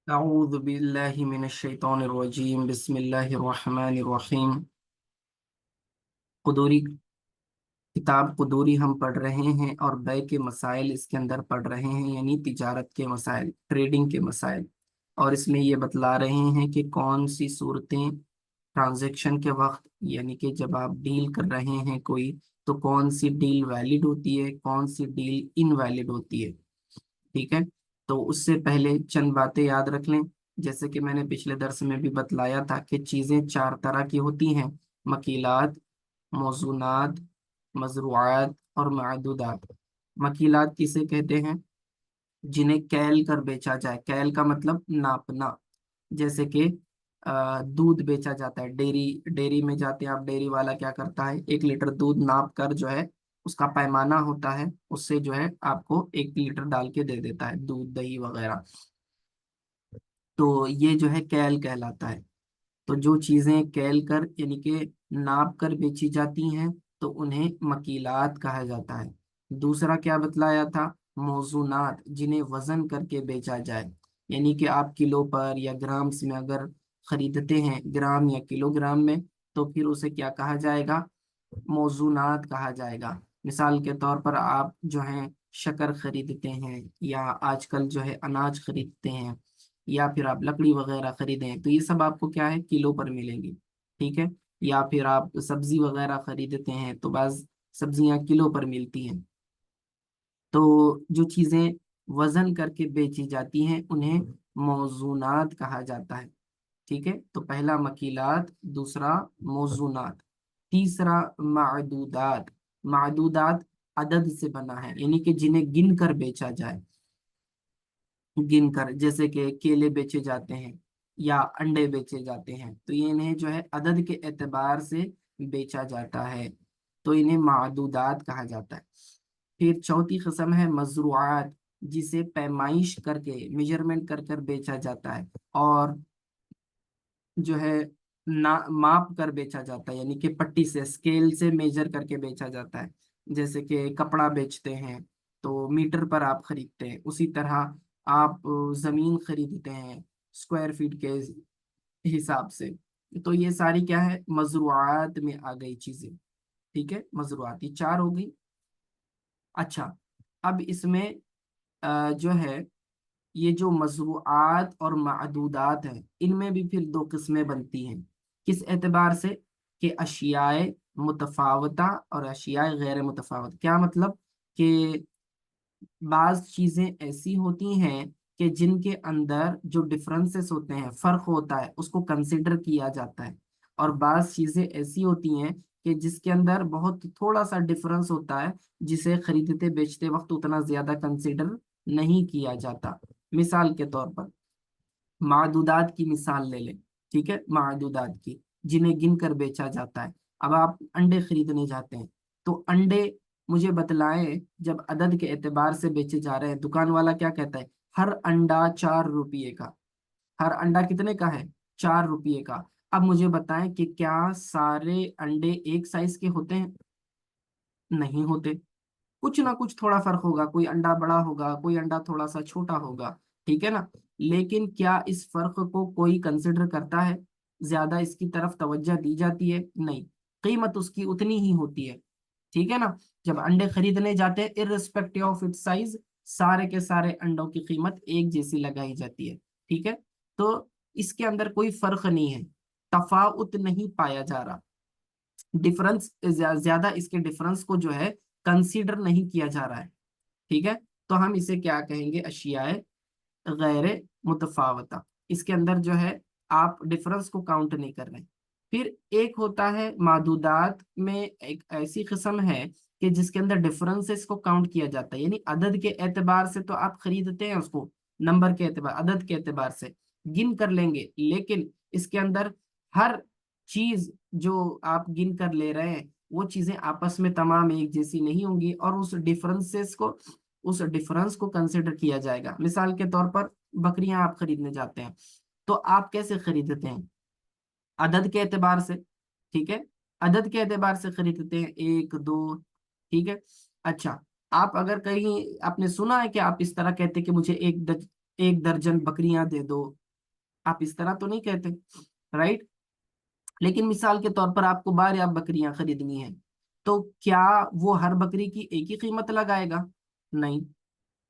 أعوذ بالله من الشيطان الرجيم بسم الله الرحمن الرحيم قدوری کتاب قدوری ہم پڑھ رہے ہیں اور بے کے مسائل اس کے اندر پڑھ رہے ہیں، یعنی تجارت کے مسائل، ٹریڈنگ کے مسائل۔ اور اس میں یہ بتلا رہے ہیں کہ کون سی صورتیں ٹرانزیکشن کے وقت، یعنی کہ جب آپ ڈیل کر رہے ہیں کوئی، تو کون سی ڈیل ویلڈ ہوتی ہے، کون سی ڈیل انویلڈ ہوتی ہے۔ ٹھیک ہے، تو اس سے پہلے چند باتیں یاد رکھ لیں۔ جیسے کہ میں نے پچھلے درس میں بھی بتلایا تھا کہ چیزیں چار طرح کی ہوتی ہیں: مکیلات، موزونات، مزروعات اور معدودات۔ مکیلات کسے کہتے ہیں؟ جنہیں کیل کر بیچا جائے۔ کیل کا مطلب ناپنا۔ جیسے کہ دودھ بیچا جاتا ہے، ڈیری میں جاتے ہیں آپ، ڈیری والا کیا کرتا ہے، 1 لیٹر دودھ ناپ کر جو ہے، اس کا پیمانہ ہوتا ہے، اس سے جو ہے آپ کو 1 لیٹر ڈال کے دے دیتا ہے، دودھ دہی وغیرہ۔ تو یہ جو ہے کیل کہلاتا ہے۔ تو جو چیزیں کیل کر یعنی کہ ناپ کر بیچی جاتی ہیں تو انہیں مکیلات کہا جاتا ہے۔ دوسرا کیا بتلایا تھا؟ موزونات، جنہیں وزن کر کے بیچا جائے، یعنی کہ آپ کلو پر یا گرامز میں اگر خریدتے ہیں، گرام یا کلو گرام میں، تو پھر اسے کیا کہا جائے گا؟ موزونات کہا جائے گا۔ مثال کے طور پر آپ جو ہیں شکر خریدتے ہیں، یا آج کل جو ہے اناج خریدتے ہیں، یا پھر آپ لکڑی وغیرہ خریدیں، تو یہ سب آپ کو کیا ہے، کلو پر ملیں گی۔ ٹھیک ہے، یا پھر آپ سبزی وغیرہ خریدتے ہیں تو بعض سبزیاں کلو پر ملتی ہیں۔ تو جو چیزیں وزن کر کے بیچی جاتی ہیں انہیں موزونات کہا جاتا ہے۔ ٹھیک ہے، تو پہلا مکیلات، دوسرا موزونات، تیسرا معدودات۔ معدودات عدد سے بنا ہے، یعنی کہ جنہیں گن کر بیچا جائے، گن کر، جیسے کہ کیلے بیچے جاتے ہیں یا انڈے بیچے جاتے ہیں، تو یہ انہیں جو ہے عدد کے اعتبار سے بیچا جاتا ہے، تو انہیں معدودات کہا جاتا ہے۔ پھر چوتھی قسم ہے مزروعات، جسے پیمائش کر کے، میجرمنٹ کر کر بیچا جاتا ہے، اور جو ہے ماپ کر بیچا جاتا ہے، یعنی کہ پٹی سے، اسکیل سے میجر کر کے بیچا جاتا ہے۔ جیسے کہ کپڑا بیچتے ہیں تو میٹر پر آپ خریدتے ہیں، اسی طرح آپ زمین خریدتے ہیں اسکوائر فٹ کے حساب سے۔ تو یہ ساری کیا ہے، مزروعات میں آ گئی چیزیں۔ ٹھیک ہے، مزروعات یہ چار ہو گئی۔ اچھا، اب اس میں جو ہے یہ جو مزروعات اور معدودات ہیں، ان میں بھی پھر دو قسمیں بنتی ہیں۔ کس اعتبار سے؟ کہ اشیاء متفاوتہ اور اشیاء غیر متفاوت۔ کیا مطلب؟ کہ بعض چیزیں ایسی ہوتی ہیں کہ جن کے اندر جو ڈفرنسز ہوتے ہیں، فرق ہوتا ہے، اس کو کنسیڈر کیا جاتا ہے، اور بعض چیزیں ایسی ہوتی ہیں کہ جس کے اندر بہت تھوڑا سا ڈفرنس ہوتا ہے، جسے خریدتے بیچتے وقت اتنا زیادہ کنسیڈر نہیں کیا جاتا۔ مثال کے طور پر معدودات کی مثال لے لیں۔ ٹھیک ہے، معدودات کی، جنہیں گن کر بیچا جاتا ہے۔ اب آپ انڈے خریدنے جاتے ہیں تو انڈے مجھے بتلائیں، جب عدد کے اعتبار سے بیچے جا رہے ہیں، دکان والا کیا کہتا ہے؟ ہر انڈا 4 روپیے کا۔ ہر انڈا کتنے کا ہے؟ 4 روپیے کا۔ اب مجھے بتائیں کہ کیا سارے انڈے ایک سائز کے ہوتے ہیں؟ نہیں ہوتے، کچھ نہ کچھ تھوڑا فرق ہوگا، کوئی انڈا بڑا ہوگا، کوئی انڈا تھوڑا سا چھوٹا ہوگا۔ ٹھیک ہے نا؟ لیکن کیا اس فرق کو کوئی کنسیڈر کرتا ہے؟ زیادہ اس کی طرف توجہ دی جاتی ہے؟ نہیں، قیمت اس کی اتنی ہی ہوتی ہے۔ ٹھیک ہے نا؟ جب انڈے خریدنے جاتے ہیں irrespective آف اٹ سائز، سارے کے سارے انڈوں کی قیمت ایک جیسی لگائی جاتی ہے۔ ٹھیک ہے، تو اس کے اندر کوئی فرق نہیں ہے، تفاوت نہیں پایا جا رہا، ڈفرنس زیادہ اس کے ڈفرنس کو جو ہے کنسیڈر نہیں کیا جا رہا ہے۔ ٹھیک ہے، تو ہم اسے کیا کہیں گے؟ اشیاء غیر متفاوتہ۔ اس کے اندر جو ہے آپ ڈفرنس کو کاؤنٹ نہیں کر رہے۔ پھر ایک ہوتا ہے معدودات میں، ایک ایسی قسم ہے کہ جس کے اندر ڈفرنسز کو کاؤنٹ کیا جاتا ہے، یعنی عدد کے اعتبار سے تو آپ خریدتے ہیں اس کو، نمبر کے اعتبار، عدد کے اعتبار سے گن کر لیں گے، لیکن اس کے اندر ہر چیز جو آپ گن کر لے رہے ہیں وہ چیزیں آپس میں تمام ایک جیسی نہیں ہوں گی، اور اس ڈفرنس کو کنسیڈر کیا جائے گا۔ مثال کے طور پر بکریاں آپ خریدنے جاتے ہیں تو آپ کیسے خریدتے ہیں؟ عدد کے اعتبار سے۔ ٹھیک ہے، عدد کے اعتبار سے خریدتے ہیں، 1 2۔ ٹھیک ہے، اچھا، آپ اگر کہیں آپ نے سنا ہے کہ آپ اس طرح کہتے کہ مجھے 1 दर्जन बकरियां दे दो, आप इस तरह तो नहीं कहते, राइट। लेकिन मिसाल के तौर पर आपको 12 बकरियां खरीदनी है, तो क्या वो हर बकरी की एक ही कीमत लगाएगा? नहीं।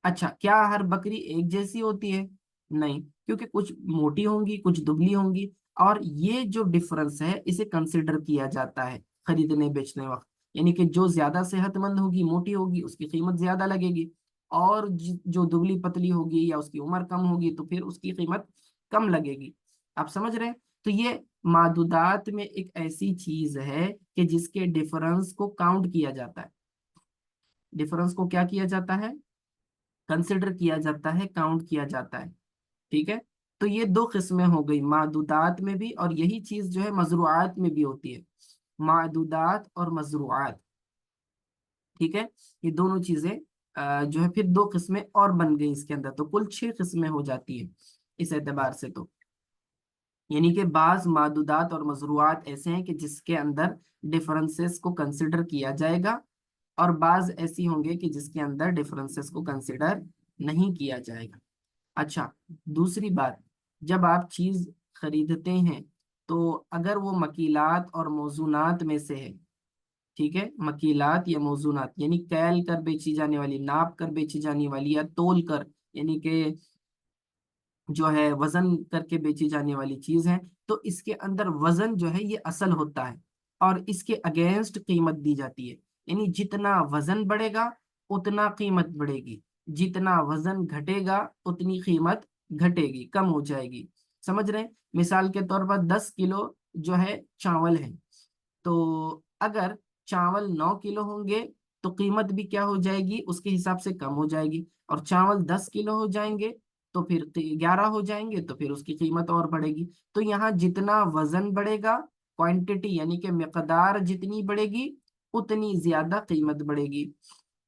अच्छा, क्या हर बकरी एक जैसी होती है? नहीं, क्योंकि कुछ मोटी होंगी, कुछ दुबली होंगी। और ये जो डिफरेंस है इसे कंसिडर किया जाता है खरीदने बेचने वक्त। यानी कि जो ज्यादा सेहतमंद होगी, मोटी होगी, उसकी कीमत ज्यादा लगेगी। और जो दुबली पतली होगी या उसकी उम्र कम होगी तो फिर उसकी कीमत कम लगेगी। आप समझ रहे हैं? तो ये मादुदात में एक ऐसी चीज है कि जिसके डिफरेंस को काउंट किया जाता है। डिफरेंस को क्या किया जाता है? कंसिडर किया जाता है, काउंट किया जाता है। ठीक है। तो ये दो किस्में हो गई मादुदात में भी, और यही चीज जो है मजरूआत में भी होती है, मादुदात और मजरूआत। ठीक है। ये दोनों चीजें जो है फिर दो किस्में और बन गई इसके अंदर, तो कुल 6 किस्में हो जाती है इस एतबार से। तो यानी कि बाज मादुदात और मजरूआत ऐसे हैं कि जिसके अंदर डिफरेंसेस को कंसिडर किया जाएगा, और बाज ऐसी होंगे कि जिसके अंदर डिफरेंसेस को कंसिडर नहीं किया जाएगा। अच्छा, दूसरी बात, जब आप चीज खरीदते हैं तो अगर वो मकीलात और मौजूनात में से है, ठीक है, मकीलात या मौजूनात यानी कैल कर बेची जाने वाली, नाप कर बेची जाने वाली, या तोल कर यानी कि जो है वजन करके बेची जाने वाली चीज है, तो इसके अंदर वजन जो है ये असल होता है, और इसके अगेंस्ट कीमत दी जाती है। यानी जितना वजन बढ़ेगा उतना कीमत बढ़ेगी, जितना वजन घटेगा उतनी कीमत घटेगी, कम हो जाएगी। समझ रहे हैं? मिसाल के तौर पर 10 किलो जो है चावल है, तो अगर चावल 9 किलो होंगे तो कीमत भी क्या हो जाएगी, उसके हिसाब से कम हो जाएगी। और चावल 10 किलो हो जाएंगे तो फिर 11 हो जाएंगे तो फिर उसकी कीमत और बढ़ेगी। तो यहाँ जितना वजन बढ़ेगा, क्वांटिटी यानी कि मिकदार जितनी बढ़ेगी उतनी ज्यादा कीमत बढ़ेगी।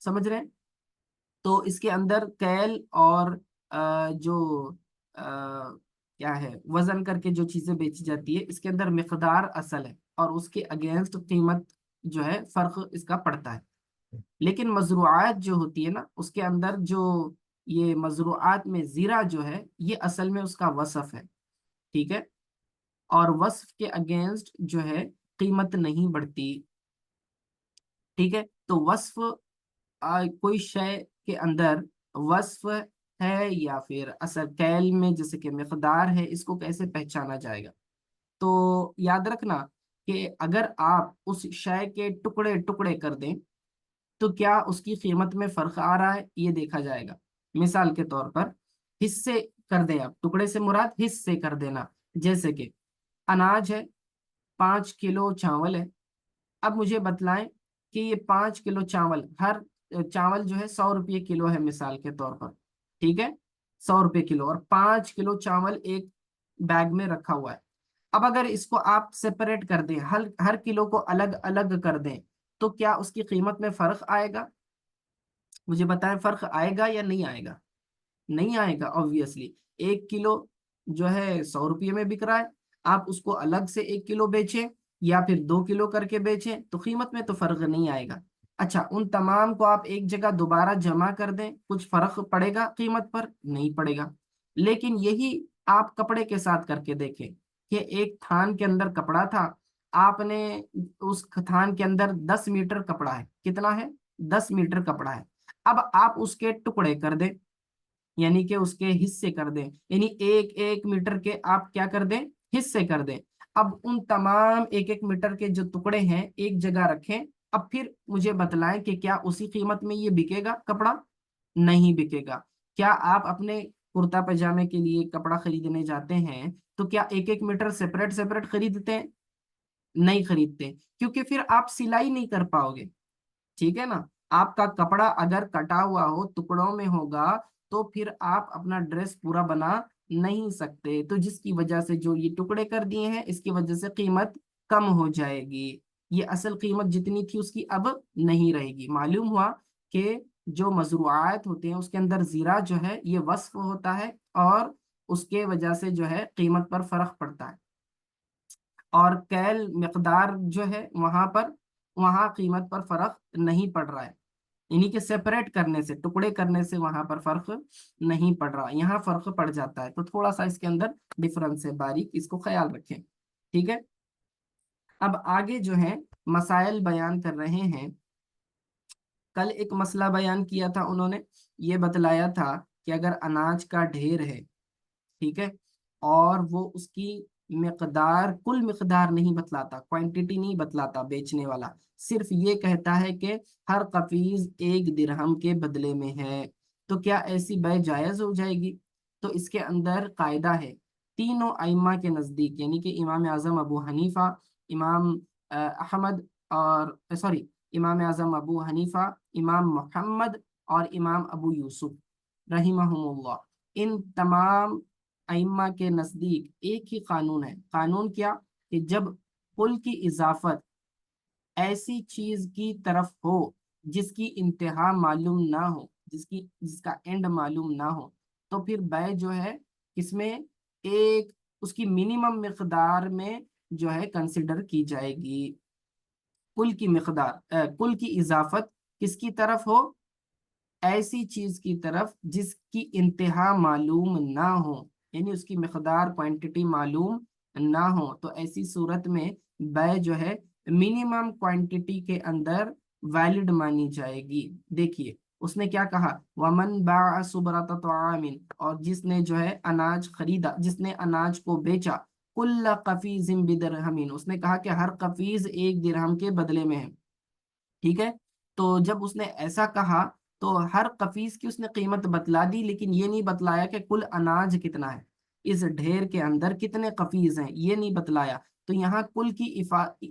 समझ रहे हैं? तो इसके अंदर कैल और जो क्या है वजन करके जो चीजें बेची जाती है, इसके अंदर मिकदार असल है और उसके अगेंस्ट कीमत जो है फर्क इसका पड़ता है। लेकिन मजरूआत जो होती है ना, उसके अंदर जो ये मजरूआत में जीरा जो है ये असल में उसका वसफ है। ठीक है। और वस्फ के अगेंस्ट जो है कीमत नहीं बढ़ती। ठीक है। तो वस्फ कोई शय के अंदर वस्फ है या फिर असर कैल में जैसे कि मिकदार है, इसको कैसे पहचाना जाएगा? तो याद रखना कि अगर आप उस शय के टुकड़े टुकड़े कर दें तो क्या उसकी कीमत में फर्क आ रहा है, ये देखा जाएगा। मिसाल के तौर पर हिस्से कर दें, आप टुकड़े से मुराद हिस्से कर देना। जैसे कि अनाज है, 5 किलो चावल है। अब मुझे बतलाएं कि ये 5 किलो चावल, हर चावल जो है 100 रुपये किलो है मिसाल के तौर पर। ठीक है। 100 रुपये किलो, और 5 किलो चावल एक बैग में रखा हुआ है। अब अगर इसको आप सेपरेट कर दें, हर हर किलो को अलग अलग कर दें, तो क्या उसकी कीमत में फर्क आएगा? मुझे बताएं, फर्क आएगा या नहीं आएगा? नहीं आएगा ऑब्वियसली। 1 किलो जो है 100 रुपये में बिक रहा है, आप उसको अलग से 1 किलो बेचें या फिर 2 किलो करके बेचें तो कीमत में तो फर्क नहीं आएगा। अच्छा, उन तमाम को आप एक जगह दोबारा जमा कर दें, कुछ फर्क पड़ेगा कीमत पर? नहीं पड़ेगा। लेकिन यही आप कपड़े के साथ करके देखें कि एक थान के अंदर कपड़ा था, आपने उस थान के अंदर 10 मीटर कपड़ा है। कितना है? 10 मीटर कपड़ा है। अब आप उसके टुकड़े कर दें, यानी कि उसके हिस्से कर दें, यानी 1-1 मीटर के आप क्या कर दें, हिस्से कर दें। अब उन तमाम 1-1 मीटर के जो टुकड़े हैं एक जगह रखें। अब फिर मुझे बतलाएं कि क्या उसी कीमत में ये बिकेगा कपड़ा? नहीं बिकेगा। क्या आप अपने कुर्ता पैजामे के लिए कपड़ा खरीदने जाते हैं तो क्या 1-1 मीटर सेपरेट सेपरेट खरीदते हैं? नहीं खरीदते, क्योंकि फिर आप सिलाई नहीं कर पाओगे। ठीक है ना? आपका कपड़ा अगर कटा हुआ हो, टुकड़ों में होगा, तो फिर आप अपना ड्रेस पूरा बना नहीं सकते। तो जिसकी वजह से जो ये टुकड़े कर दिए हैं इसकी वजह से कीमत कम हो जाएगी। ये असल कीमत जितनी थी उसकी अब नहीं रहेगी। मालूम हुआ कि जो मजरूआत होते हैं उसके अंदर जीरा जो है ये वस्फ होता है, और उसके वजह से जो है कीमत पर फर्क पड़ता है। और कैल मिकदार जो है वहां पर, वहां कीमत पर फर्क नहीं पड़ रहा है। यानी कि सेपरेट करने से, टुकड़े करने से वहां पर फर्क नहीं पड़ रहा, यहाँ फर्क पड़ जाता है। तो थोड़ा सा इसके अंदर डिफरेंस है, बारीक इसको ख्याल रखें। ठीक है, अब आगे जो है मसाइल बयान कर रहे हैं। कल एक मसला बयान किया था उन्होंने, ये बतलाया था कि अगर अनाज का ढेर है, ठीक है, और वो उसकी मिकदार, कुल मिकदार नहीं बतलाता, क्वांटिटी नहीं बतलाता बेचने वाला, सिर्फ ये कहता है कि हर कफीज 1 दिरहम के बदले में है, तो क्या ऐसी बै जायज हो जाएगी? तो इसके अंदर कायदा है, तीनों अइम्मा के नज़दीक, यानी कि इमाम आज़म अबू हनीफा, इमाम अहमद, और सॉरी, इमाम आज़म अबू हनीफा, इमाम मोहम्मद और इमाम अबू यूसुफ रहिमहुमुल्लाह, इन तमाम अइम्मा के नज़दीक एक ही कानून है। कानून क्या? कि जब कुल की इजाफत ऐसी चीज की तरफ हो जिसकी इंतहा मालूम ना हो, जिसका एंड मालूम ना हो, तो फिर बै जो है इसमें एक उसकी मिनिमम मिकदार में जो है कंसिडर की जाएगी। कुल की मिकदार, कुल की इजाफत किसकी तरफ हो? ऐसी चीज की तरफ जिसकी इंतहा मालूम ना हो, यानी उसकी मिकदार, क्वांटिटी मालूम ना हो, तो ऐसी सूरत में बै जो है मिनिमम क्वांटिटी के अंदर वैलिड मानी जाएगी। देखिए उसने क्या कहा, वमन बा सुबरत तआमिन, और जिसने जो है अनाज खरीदा, जिसने अनाज को बेचा, कुल्ला कफीजिम बिदरहमीन, उसने कहा कि हर कफीज 1 दिरहम के बदले में है। ठीक है, तो जब उसने ऐसा कहा तो हर कफीस की उसने कीमत बतला दी, लेकिन ये नहीं बतलाया कि कुल अनाज कितना है, इस ढेर के अंदर कितने कफीज हैं, ये नहीं बतलाया। तो यहाँ कुल की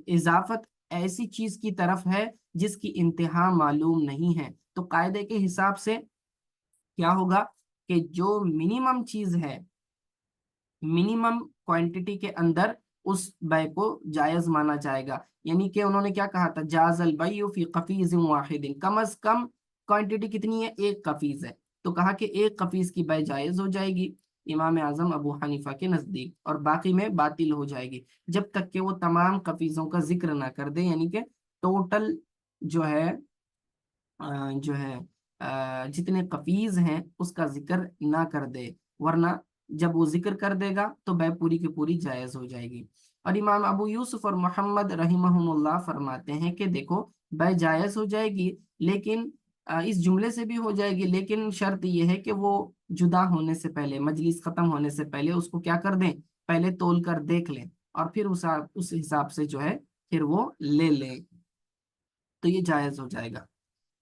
इजाफत ऐसी चीज की तरफ है जिसकी इंतहा मालूम नहीं है। तो कायदे के हिसाब से क्या होगा कि जो मिनिमम चीज है, मिनिमम क्वांटिटी के अंदर उस बै को जायज माना जाएगा। यानी कि उन्होंने क्या कहा था, जाजल बैयु फी कफीज वाहिदिन, कम अज कम क्वांटिटी कितनी है, 1 कफीज है, तो कहा कि 1 कफीज की बै जायज हो जाएगी इमाम आजम अबू हनीफा के नजदीक, और बाकी में बातिल हो जाएगी जब तक कि वो तमाम कफीजों का जिक्र ना कर दे, यानी कि टोटल जो है जो है जितने कफीज हैं उसका जिक्र ना कर दे, वरना जब वो जिक्र कर देगा तो बै पूरी की पूरी जायज हो जाएगी। और इमाम अबू यूसुफ और मोहम्मद रहिमहुमुल्लाह फरमाते हैं कि देखो बै जायज हो जाएगी, लेकिन इस जुमले से भी हो जाएगी, लेकिन शर्त यह है कि वो जुदा होने से पहले, मजलिस खत्म होने से पहले उसको क्या कर दें, पहले तोल कर देख लें, और फिर उस हिसाब से जो है फिर वो ले लें, तो ये जायज हो जाएगा।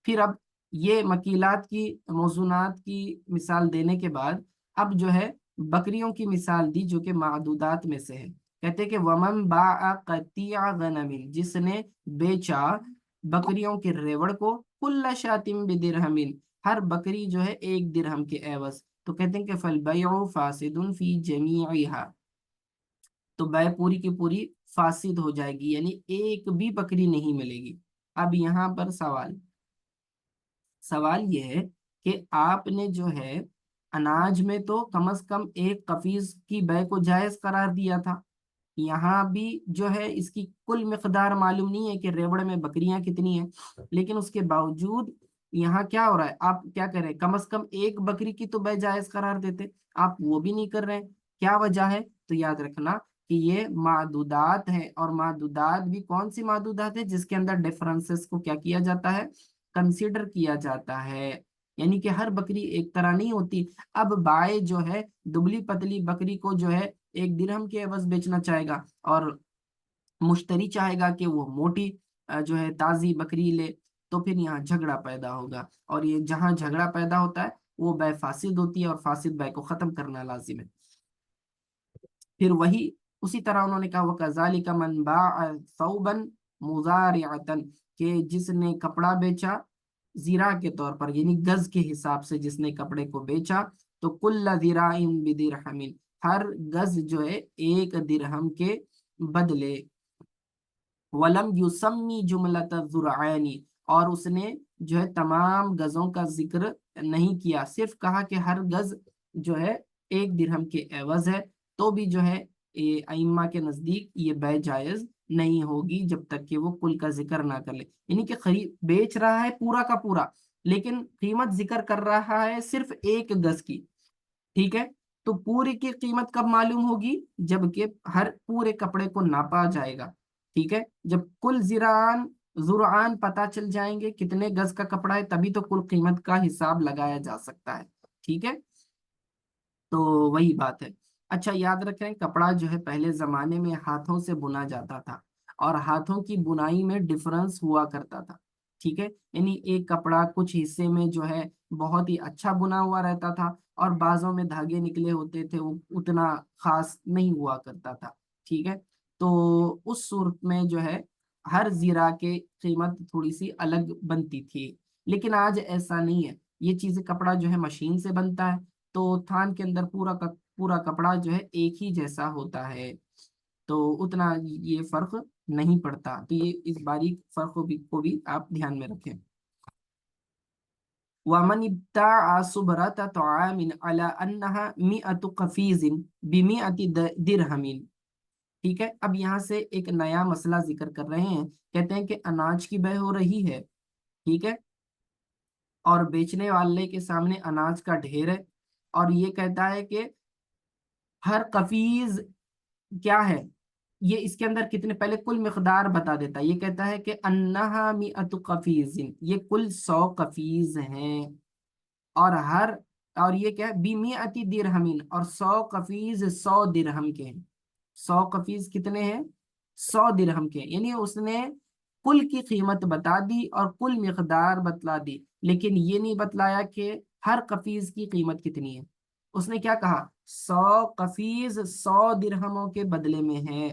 फिर अब ये मकीलात की, मौजूनात की मिसाल देने के बाद अब जो है बकरियों की मिसाल दी जो कि मादूदात में से है। कहते हैं कि वमन बा कतिया गनमिन, जिसने बेचा बकरियों के रेवड़ को, कुल्ला शातिम बिदिरहमिन, हर बकरी जो है 1 दिरहम के एवज, तो कहते हैं कि फल बैउ फासिदुन फी जमीइहा, तो बै पूरी की पूरी फासिद हो जाएगी, यानी एक भी बकरी नहीं मिलेगी। अब यहाँ पर सवाल सवाल ये है कि आपने जो है अनाज में तो कम से कम 1 कफीज की बै को जायज करार दिया था, यहाँ भी जो है इसकी कुल मिकदार मालूम नहीं है कि रेवड़ में बकरियां कितनी हैं, लेकिन उसके बावजूद यहाँ क्या हो रहा है, आप क्या करें, कम से कम 1 बकरी की तो बै जायज करार देते, आप वो भी नहीं कर रहे हैं। क्या वजह है? तो याद रखना कि ये मादूदात है, और मादूदात भी कौन सी मादूदात है, जिसके अंदर डिफरेंसेस को क्या किया जाता है, कंसीडर किया जाता है, यानी कि हर बकरी एक तरह नहीं होती। अब बाय जो है दुबली पतली बकरी को जो है 1 दिरहम के एवज बेचना चाहेगा, और मुश्तरी चाहेगा कि वो मोटी जो है ताजी बकरी ले, तो फिर यहाँ झगड़ा पैदा होगा, और ये जहाँ झगड़ा पैदा होता है वो बै फासिद होती है, और फासिद बै को खत्म करना लाजिम है। फिर वही उसी तरह उन्होंने कहा, वो कजालिका मन बाअ सौबन मुजारिअतन, के जिसने कपड़ा बेचा जीरा के तौर पर, यानी गज के हिसाब से जिसने कपड़े को बेचा, तो कुल्ला दिराइन बिदिरहमिन, हर गज जो है 1 दिरहम के बदले। वलम युसम्मी जुमलत जुरआनी, और उसने जो है तमाम गजों का जिक्र नहीं किया, सिर्फ कहा कि हर गज जो है 1 दिरहम के एवज है, तो भी जो है ये अइम्मा के नजदीक ये बै जायज नहीं होगी जब तक कि वो कुल का जिक्र ना कर ले। यानी कि खरीद बेच रहा है पूरा का पूरा, लेकिन कीमत जिक्र कर रहा है सिर्फ एक गज की। ठीक है, तो पूरी की कीमत कब मालूम होगी? जबकि हर पूरे कपड़े को नापा जाएगा। ठीक है, जब कुल जिरान जुरान पता चल जाएंगे कितने गज का कपड़ा है, तभी तो कुल कीमत का हिसाब लगाया जा सकता है। ठीक है, तो वही बात है। अच्छा, याद रखें, कपड़ा जो है पहले जमाने में हाथों से बुना जाता था, और हाथों की बुनाई में डिफरेंस हुआ करता था। ठीक है, यानी एक कपड़ा कुछ हिस्से में जो है बहुत ही अच्छा बुना हुआ रहता था, और बाजों में धागे निकले होते थे, वो उतना खास नहीं हुआ करता था। ठीक है, तो उस सूरत में जो है हर जीरा के कीमत थोड़ी सी अलग बनती थी। लेकिन आज ऐसा नहीं है, ये चीजें कपड़ा जो है मशीन से बनता है, तो थान के अंदर पूरा कपड़ा जो है एक ही जैसा होता है, तो उतना ये फर्क नहीं पड़ता। तो ये इस बारीक फर्क को भी आप ध्यान में रखें। वमन इब्ताअ सुबरत तआमिन अला अन्नहा मिअतु कफीजिन बिमिअति दिरहमिन। ठीक है, अब यहाँ से एक नया मसला जिक्र कर रहे हैं। कहते हैं कि अनाज की बह हो रही है। ठीक है, और बेचने वाले के सामने अनाज का ढेर है, और ये कहता है कि हर कफीज क्या है, ये इसके अंदर कितने, पहले कुल मिकदार बता देता है। ये कहता है कि अन्नहा मिअतु कफीजिन, ये कुल 100 कफीज हैं। और हर और ये क्या है, बिमिअति दिरहमिन, और 100 कफीज 100 दिरहम के हैं। 100 कफीज कितने हैं? 100 दिरहम के हैं। यानी उसने कुल की कीमत बता दी और कुल मिकदार बतला दी, लेकिन ये नहीं बतलाया कि हर कफीज की कीमत कितनी है। उसने क्या कहा? 100 कफीज 100 दिरहमों के बदले में है।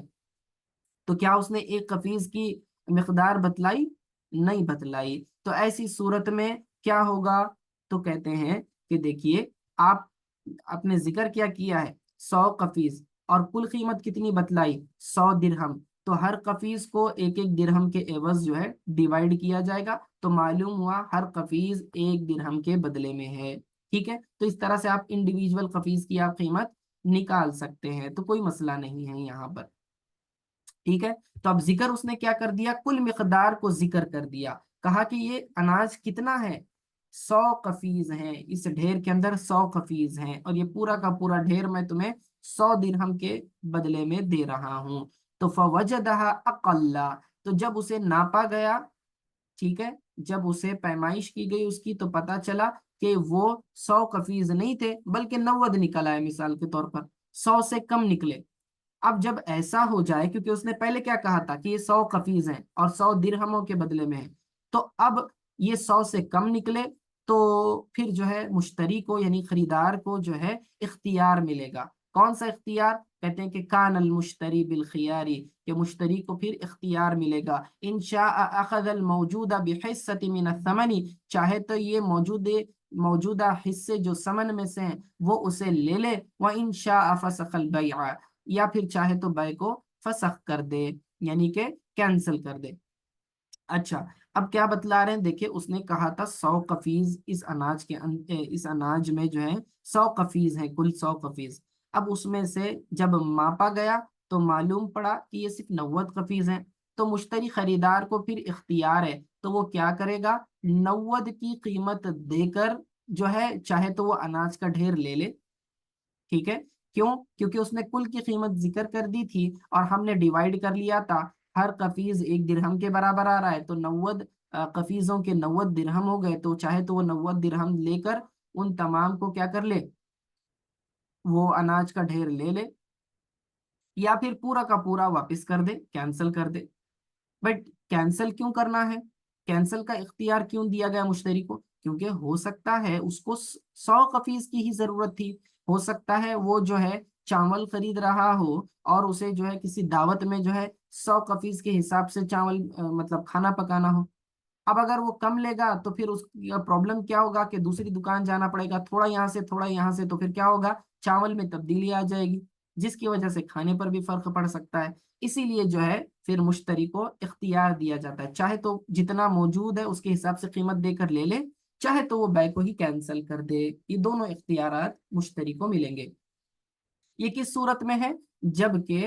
तो क्या उसने एक कफीज की मिकदार बतलाई? नहीं बतलाई। तो ऐसी सूरत में क्या होगा? तो कहते हैं कि देखिए, आप आपने जिक्र क्या किया है? 100 कफीज, और कुल कीमत कितनी बतलाई? 100 दिरहम। तो हर कफीज को एक एक दिरहम के एवज जो है डिवाइड किया जाएगा, तो मालूम हुआ हर कफीज 1 दिरहम के बदले में है। ठीक है, तो इस तरह से आप इंडिविजुअल कफीज की आप कीमत निकाल सकते हैं, तो कोई मसला नहीं है यहाँ पर। ठीक है, तो अब जिक्र उसने क्या कर दिया? कुल मिकदार को जिक्र कर दिया। कहा कि ये अनाज कितना है? 100 कफीज हैं, इस ढेर के अंदर 100 कफीज हैं, और ये पूरा का पूरा ढेर मैं तुम्हें 100 दिरहम के बदले में दे रहा हूं। तो फवजदहा अकल्ला, तो जब उसे नापा गया, ठीक है, जब उसे पैमाइश की गई उसकी, तो पता चला कि वो 100 कफीज नहीं थे, बल्कि 90 निकल आए, मिसाल के तौर पर 100 से कम निकले। अब जब ऐसा हो जाए, क्योंकि उसने पहले क्या कहा था कि ये 100 कफीज हैं और 100 दिरहमों के बदले में है, तो अब ये 100 से कम निकले, तो फिर जो है मुश्तरी को यानी खरीदार को जो है इख्तियार मिलेगा। कौन सा इख्तियार? कहते हैं कि कान अल मुश्तरी बिल खियारी, कि मुश्तरी को फिर इख्तियार मिलेगा। इंशा अखज़ल मौजूदा बिहिस्सति मिन अथ-थमनी, चाहे तो ये मौजूदा हिस्से जो समन में से हैं वो उसे ले ले। व इंशा फसखल बैआ, या फिर चाहे तो बै को फसख कर दे, यानी कि कैंसिल कर दे। अच्छा, अब क्या बतला रहे हैं? देखिए, उसने कहा था 100 कफीज इस अनाज में जो है 100 कफीज है, कुल 100 कफीज। अब उसमें से जब मापा गया, तो मालूम पड़ा कि ये सिर्फ 90 कफीज हैं। तो मुश्तरी खरीदार को फिर इख्तियार है, तो वो क्या करेगा? 90 की कीमत देकर जो है चाहे तो वो अनाज का ढेर ले ले। ठीक है, क्यों? क्योंकि उसने कुल की कीमत जिक्र कर दी थी, और हमने डिवाइड कर लिया था। हर कफीज 1 दिरहम के बराबर आ रहा है, तो 90 कफीजों के 90 दिरहम हो गए, तो चाहे तो वो 90 दिरहम लेकर उन तमाम को क्या कर ले? वो अनाज का ढेर ले ले, या फिर पूरा का पूरा वापस कर दे, कैंसिल कर दे। बट कैंसिल क्यों करना है? कैंसिल का इख्तियार क्यों दिया गया मुश्तरी को? क्योंकि हो सकता है उसको 100 कफीज की ही जरूरत थी। हो सकता है वो जो है चावल खरीद रहा हो, और उसे जो है किसी दावत में जो है 100 कफीज के हिसाब से चावल मतलब खाना पकाना हो। अब अगर वो कम लेगा, तो फिर उसका प्रॉब्लम क्या होगा कि दूसरी दुकान जाना पड़ेगा, थोड़ा यहाँ से थोड़ा यहाँ से, तो फिर क्या होगा? चावल में तब्दीली आ जाएगी, जिसकी वजह से खाने पर भी फर्क पड़ सकता है। इसीलिए जो है फिर मुश्तरी को इख्तियार दिया जाता है, चाहे तो जितना मौजूद है उसके हिसाब से कीमत देकर ले ले, चाहे तो वो बै को ही कैंसिल कर दे। ये दोनों इख्तियारात मुश्तरी को मिलेंगे। ये किस सूरत में है? जबकि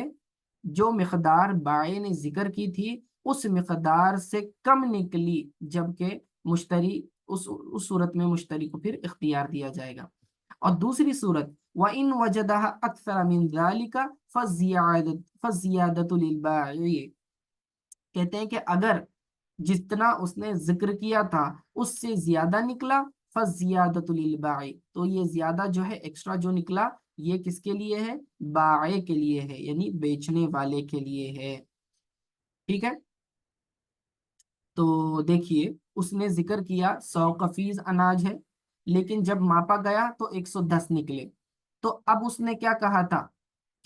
جو مقدار بائع نے ذکر کی تھی اس مقدار سے کم نکلی، جبکہ مشتری اس صورت میں مشتری کو پھر اختیار دیا جائے گا۔ اور دوسری صورت وَإِن وَجَدَهَا أَكْثَرَ مِن ذَلِكَ فَالزِّيَادَةُ لِلْبَائِعِ، کہتے ہیں کہ اگر جتنا اس نے ذکر کیا تھا اس سے زیادہ نکلا، فَالزِّيَادَةُ لِلْبَائِعِ، تو یہ زیادہ جو ہے ایکسٹرا جو نکلا یہ کس کے لیے ہے؟ بائع کے لیے ہے، یعنی بیچنے والے کے لیے ہے۔ ٹھیک ہے، تو دیکھیے اس نے ذکر کیا 100 قفیز اناج ہے، لیکن جب ماپا گیا تو 110 نکلے، تو اب اس نے کیا کہا تھا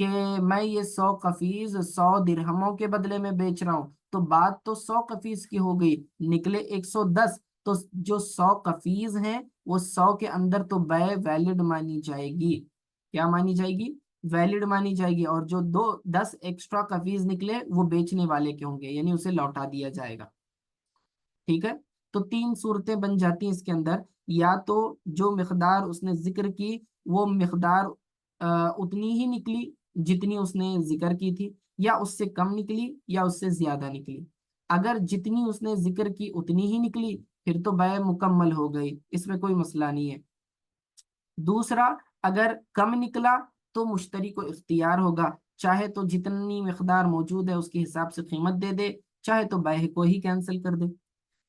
کہ میں یہ 100 قفیز 100 درہموں کے بدلے میں بیچ رہا ہوں، تو بات تو 100 قفیز کی ہو گئی، نکلے 110، تو جو 100 قفیز ہیں وہ 100 کے اندر تو بیع ویلڈ مانی جائے گی۔ کیا مانی جائے گی؟ ویلڈ مانی جائے گی، اور جو 10 ایکسٹرا قفیز نکلے وہ بیچنے والے کے ہوں گے، یعنی اسے لوٹا دیا جائے گا۔ ٹھیک ہے، تو 3 صورتیں بن جاتی ہیں اس کے اندر، یا تو جو مقدار اس نے ذکر کی وہ مقدار اتنی ہی نکلی جتنی اس نے ذکر کی تھی، یا اس سے کم نکلی یا اس سے زیادہ نکلی۔ اگر جتنی اس نے ذکر کی اتنی ہی نکلی پھر تو بیع مکمل ہو گئی، اس میں کوئی مسئلہ نہیں ہے۔ دوسرا، اگر کم نکلا تو مشتری کو اختیار ہوگا، چاہے تو جتنی مقدار موجود ہے اس کے حساب سے قیمت دے دے، چاہے تو بیع کو ہی کینسل کر دے۔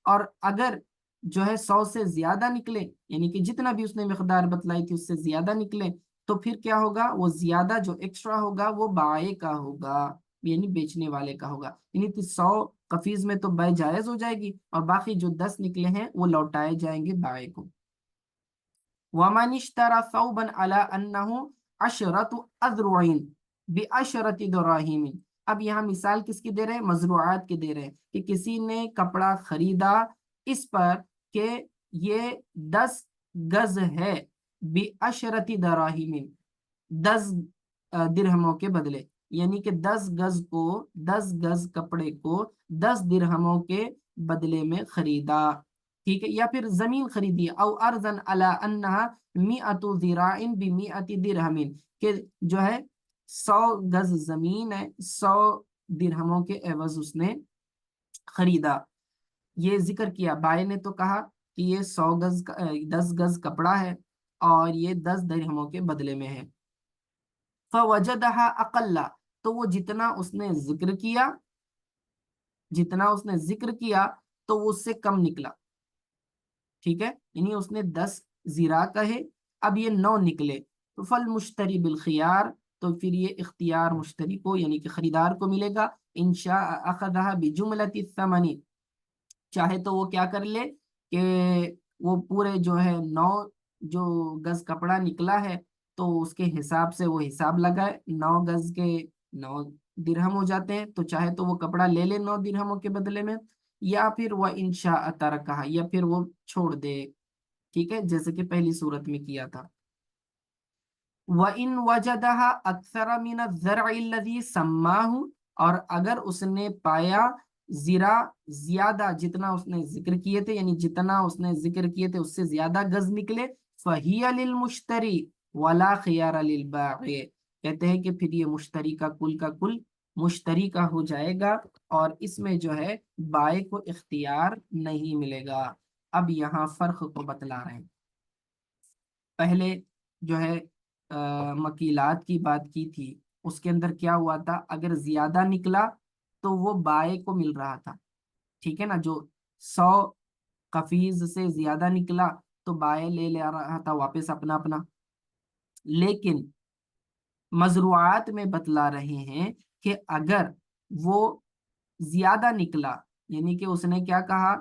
اور اگر جو ہے 100 سے زیادہ نکلے، یعنی کہ جتنا بھی اس نے مقدار بتلائی تھی اس سے زیادہ نکلے، تو پھر کیا ہوگا؟ وہ زیادہ جو ایکسٹرا ہوگا وہ بائع کا ہوگا، یعنی بیچنے والے کا ہوگا، یعنی 100 قفیز میں تو بیع جائز ہو جائے گی، اور باقی جو 10 نکلے ہیں وہ لوٹائے جائیں گے بائع کو۔ وَمَنِ اشْتَرَى ثَوْبًا عَلَىٰ أَنَّهُ عَشْرَةُ أَذْرُعٍ بِعَشْرَةِ دَرَاهِمٍ، اب یہاں مثال کس کی دے رہے ہیں؟ مزروعات کی دے رہے ہیں، کہ کسی نے کپڑا خریدا اس پر کہ یہ 10 گز ہے، بِعَشْرَةِ دَرَاهِمٍ، 10 درہموں کے بدلے، یعنی کہ 10 گز کپڑے کو 10 درہموں کے بدلے میں خریدا۔ ٹھیک ہے، یا پھر زمین خریدی، او ارضن علی انہا 100 ذراع ب100 درہم، کہ جو ہے 100 گز زمین ہے 100 درہموں کے عوض اس نے خریدا۔ یہ ذکر کیا بائع نے، تو کہا کہ یہ 10 گز کپڑا ہے اور یہ 10 درہموں کے بدلے میں ہے۔ فوجدها اقل، تو وہ جتنا اس نے ذکر کیا تو وہ اس سے کم نکلا۔ ٹھیک ہے، یعنی اس نے 10 زیرا کہے، اب یہ 9 نکلے، تو فالمشتری بالخیار، تو پھر یہ اختیار مشتری کو یعنی کہ خریدار کو ملے گا، انشاء اخذها بجملۃ الثمن، چاہے تو وہ کیا کر لے کہ وہ پورے جو ہے 9 جو گز کپڑا نکلا ہے تو اس کے حساب سے وہ حساب لگائے، 9 گز کے 9 درہم ہو جاتے ہیں، تو چاہے تو وہ کپڑا لے لے 9 درہموں کے بدلے میں، یا پھر وہ انشاء ترکہ، یا پھر وہ چھوڑ دے۔ ٹھیک ہے، جیسے کہ پہلی صورت میں کیا تھا۔ وَإِن وَجَدَهَا أَكْثَرَ مِنَ الزَّرْعِ الَّذِي سَمَّاهُ، اور اگر اس نے پایا زرا زیادہ جتنا اس نے ذکر کیے تھے، یعنی جتنا اس نے ذکر کیے تھے اس سے زیادہ گز نکلے، فَهِيَ لِلْمُشْتَرِي وَلَا خِيَارَ لِلْبَائِعِ، کہتے ہیں کہ پھر یہ مشتری کا کل مشتری کا ہو جائے گا، اور اس میں جو ہے بائع کو اختیار نہیں ملے گا۔ اب یہاں فرق کو بتلا رہے ہیں۔ پہلے جو ہے مکیلات کی بات کی تھی، اس کے اندر کیا ہوا تھا؟ اگر زیادہ نکلا تو وہ بائع کو مل رہا تھا، ٹھیک ہے نا، جو 100 قفیز سے زیادہ نکلا تو بائع لے رہا تھا واپس اپنا۔ لیکن مزروعات میں بتلا رہے ہیں کہ اگر وہ زیادہ نکلا، یعنی کہ اس نے کیا کہا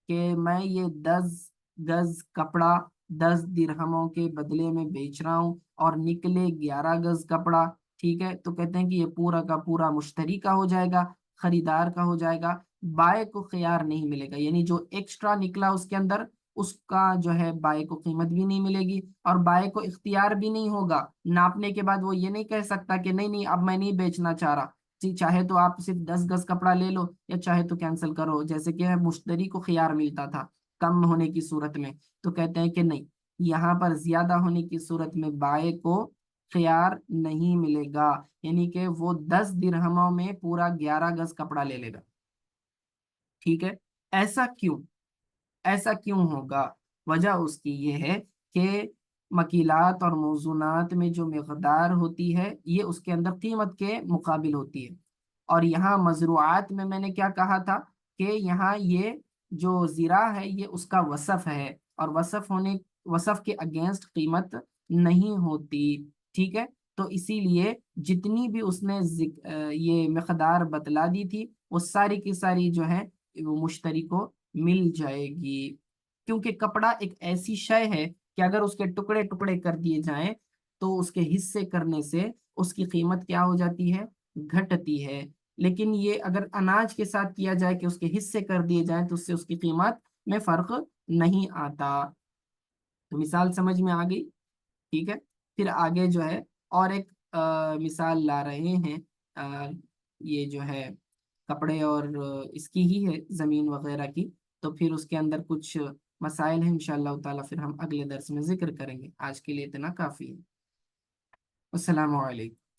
کہ میں یہ 10 گز کپڑا 10 درہموں کے بدلے میں بیچ رہا ہوں، اور نکلے 11 گز کپڑا، ٹھیک ہے، تو کہتے ہیں کہ یہ پورا کا پورا مشتری کا ہو جائے گا، خریدار کا ہو جائے گا، بائع کو خیار نہیں ملے گا، یعنی جو ایکسٹرا نکلا اس کے اندر اس کا جو ہے بائع کو قیمت بھی نہیں ملے گی، اور بائع کو اختیار بھی نہیں ہوگا۔ ناپنے کے بعد وہ یہ نہیں کہہ سکتا کہ نہیں اب میں نہیں بیچنا چاہ رہا، چاہے تو آپ صرف 10 گز کپڑا لے لو یا چاہے تو کینسل کرو، جیسے کہ مشتری کو خیار ملتا تھا کم ہونے کی صورت میں، تو کہتے ہیں کہ نہیں، یہاں پر زیادہ ہونے کی صورت میں بائع کو خيار نہیں ملے گا، یعنی کہ وہ 10 درہموں میں پورا 11 گز کپڑا لے لے گا. ٹھیک ہے. ایسا کیوں؟ ایسا کیوں ہوگا؟ وجہ اس کی یہ ہے کہ مکیلات اور موزونات میں جو مقدار ہوتی ہے یہ اس کے اندر قیمت کے مقابل ہوتی ہے. اور یہاں مزروعات میں نے کیا کہا تھا کہ یہاں یہ جو زیرہ ہے یہ اس کا وصف ہے، اور وصف کے اگینسٹ قیمت نہیں ہوتی. ٹھیک ہے. تو اسی لیے جتنی بھی اس نے یہ مقدار بتلا دی تھی وہ ساری کی ساری جو ہے وہ مشتری کو مل جائے گی. کیونکہ کپڑا ایک ایسی شے ہے کہ اگر اس کے ٹکڑے ٹکڑے کر دیے جائیں تو اس کے حصے کرنے سے اس کی قیمت کیا ہو جاتی ہے؟ گھٹتی ہے. لیکن یہ اگر اناج کے ساتھ کیا جائے کہ اس کے حصے کر دیے جائیں تو اس سے اس کی قیمت میں فرق نہیں آتا. تو مثال سمجھ میں آ گئی؟ ٹھیک ہے. پھر آگے جو ہے اور ایک مثال لا رہے ہیں. آ، یہ جو ہے کپڑے اور اس کی ہی ہے، زمین وغیرہ کی. تو پھر اس کے اندر کچھ مسائل ہیں انشاءاللہ تعالیٰ، پھر ہم اگلے درس میں ذکر کریں گے. آج کے لیے اتنا کافی ہے. السلام علیکم.